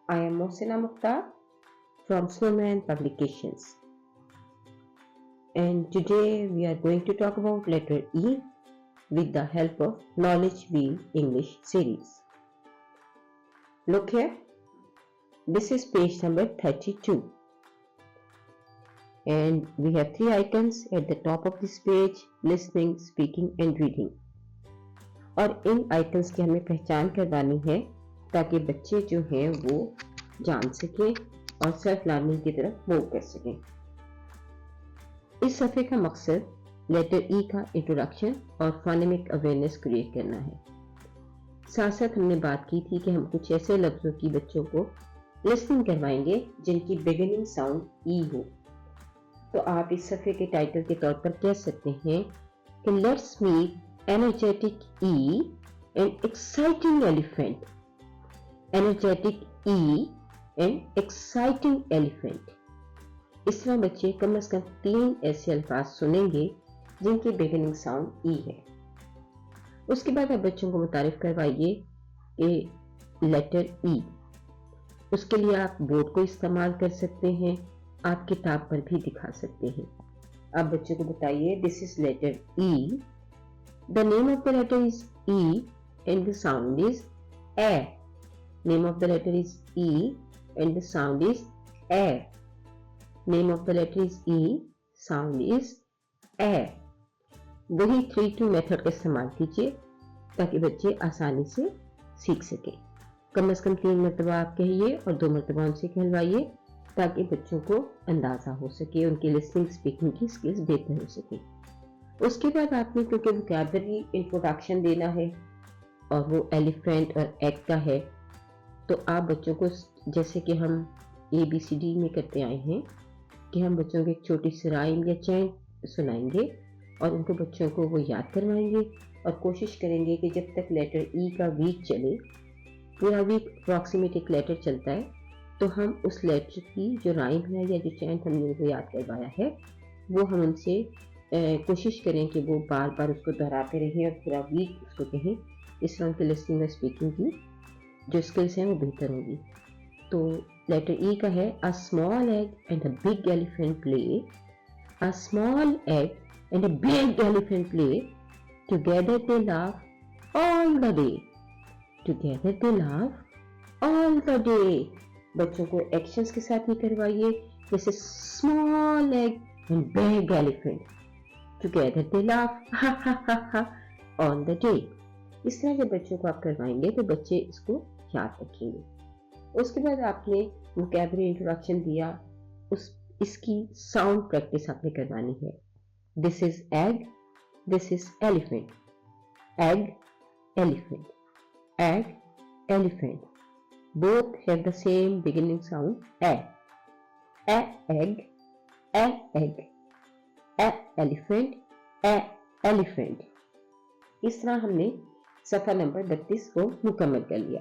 I am Mohsina Mukhtar from Snowman Publications, and today we are going to talk about letter E with the help of Knowledge Wheel English series. Look here, this is page number 32, and we have three icons at the top of this page: listening, speaking and reading. और इन icons की हमें पहचान करवानी है ताकि बच्चे जो हैं वो जान सकें और सेल्फ लर्निंग की तरफ मूव कर सकें। इस सफ़े का मकसद लेटर ई का इंट्रोडक्शन और फोनेमिक अवेयरनेस क्रिएट करना है। साथ साथ हमने बात की थी कि हम कुछ ऐसे लफ्ज़ों की बच्चों को लिसनिंग करवाएंगे जिनकी बिगिनिंग साउंड ई हो। तो आप इस सफ़े के टाइटल के तौर पर कह सकते हैं कि let's meet energetic E and exciting elephant. Energetic E and exciting elephant. इस तरह बच्चे कम से कम 3 ऐसे अल्फाज सुनेंगे जिनकी बिगिनिंग साउंड ई है। उसके बाद आप बच्चों को मुतारिफ करवाइए कि लेटर ई। उसके लिए आप बोर्ड को इस्तेमाल कर सकते हैं, आप किताब पर भी दिखा सकते हैं। आप बच्चों को बताइए this is letter E, the name of the letter is E and the sound is A. Name of the letter is E and the sound is A. Name of the letter is E, sound is A. वही 3-2 method का इस्तेमाल कीजिए ताकि बच्चे आसानी से सीख सकें। कम से कम 3 मरतबा आप कहिए और 2 मरतबा उनसे कहलवाइए ताकि बच्चों को अंदाज़ा हो सके, उनकी लिसनिंग स्पीकिंग की स्किल्स बेहतर हो सके। उसके बाद आपने क्योंकि वोकैबुलरी इंट्रोडक्शन देना है और वो एलिफेंट और एग का है, तो आप बच्चों को जैसे कि हम ABCD में करते आए हैं कि हम बच्चों को एक छोटी सी राइम या चैन सुनाएंगे और उनको बच्चों को वो याद करवाएंगे और कोशिश करेंगे कि जब तक लेटर ई का वीक चले, पूरा वीक अप्रॉक्सीमेट एक लेटर चलता है, तो हम उस लेटर की जो राइम है या जो चैन हमने उनको याद करवाया है वो हम उनसे कोशिश करें कि वो बार बार उसको दोहराते रहें और पूरा वीक उसको कहें। इस तरह उनकी लिसनिंग और स्पीकिंग की जो स्किल्स हैं वो बेहतर होंगी। तो लेटर ई का है a small egg and a big elephant play, a small egg and a big elephant play, together they laugh all the day, together they laugh all the day. बच्चों को एक्शंस के साथ ही करवाइए, जैसे small egg and big elephant, together they laugh on the day। इस तरह जब बच्चों को आप करवाएंगे तो बच्चे इसको याद रखेंगे। उसके बाद आपने वोकैबुलरी इंट्रोडक्शन दिया, इसकी साउंड प्रैक्टिस आपने करवानी है। This is egg, this is elephant, egg elephant, egg elephant, both have the same beginning sound A egg, A egg, elephant, elephant. इस तरह हमने सफा नंबर 32 को मुकम्मल कर लिया।